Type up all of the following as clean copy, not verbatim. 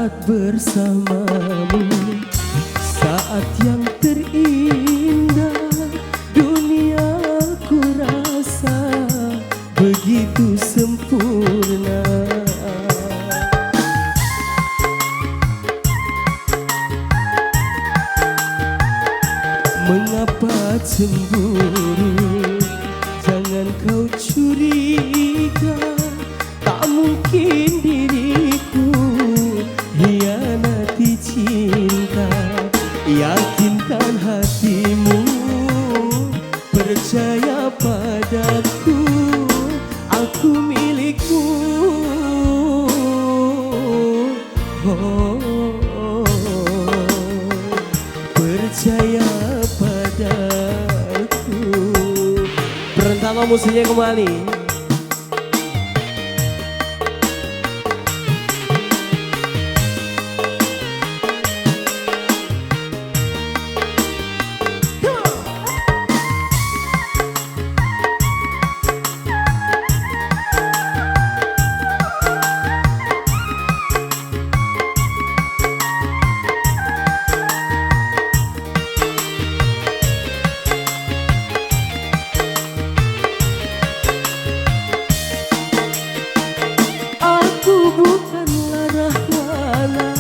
saat bersamamu, saat yang terindah dunia ku rasa begitu sempurna. Mengapa cemburu? Jangan kau curiga, tak mungkin diriku hianati cinta. Yakinkan hatimu, percaya padaku, aku milikmu. Percaya padaku. Pertama musiknya kembali. Bukanlah Rahwana,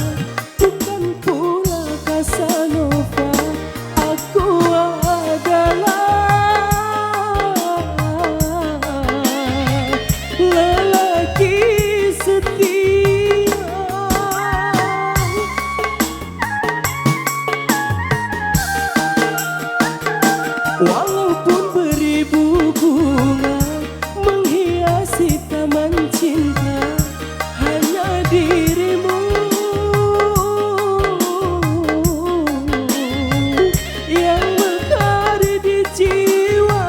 bukan pula Casanova. Aku adalah lelaki setia. Walaupun beribu bunga menghiasi taman cinta, hanya dirimu yang mekar di jiwa.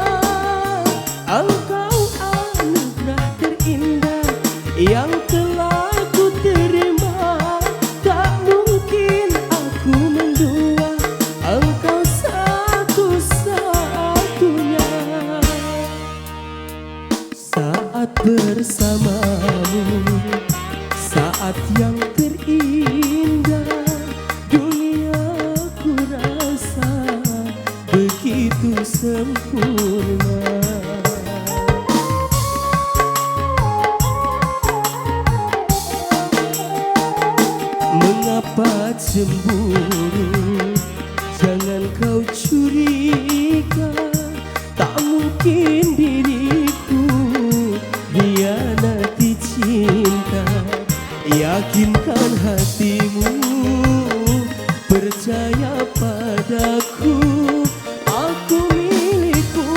Engkau anugerah terindah yang telah ku terima. Tak mungkin aku mendua, engkau satu-satunya. Saat bersamamu, saat yang terindah dunia ku rasa begitu sempurna. Mengapa cemburu? Jangan kau curiga, tak mungkin diriku hianati cinta. Yakinkan hatimu, percaya padaku, aku milikmu.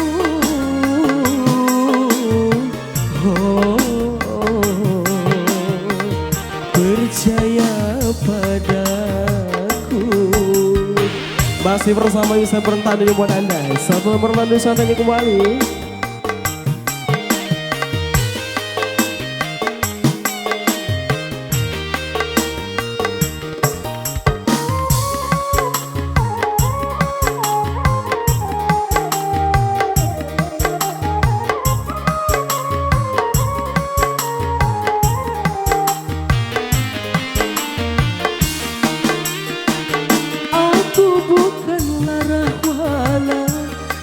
Percaya padaku. Masih bersama Yusuf Berentani buat Anda. Satu nomor mandu santai kembali. Bukanlah Rahwana,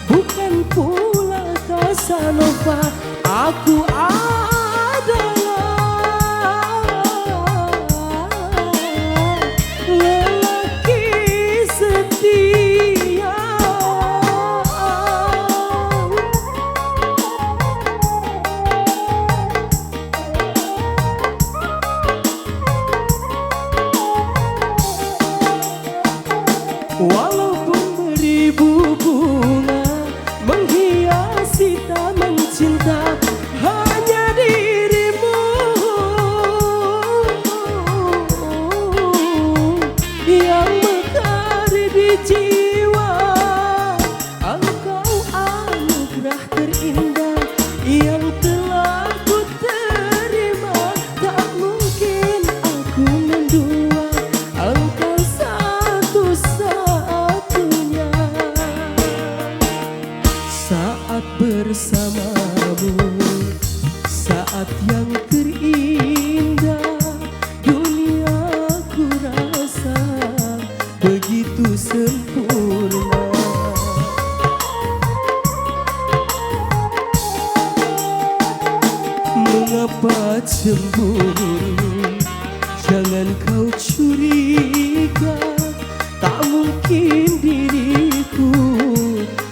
bukan pula Jangan kau curiga, tak mungkin diriku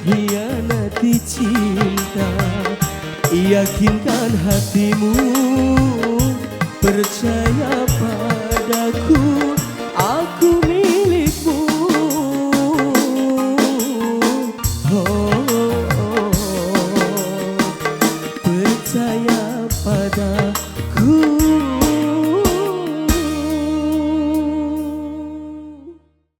hianati cinta. Yakinkan hatimu, percaya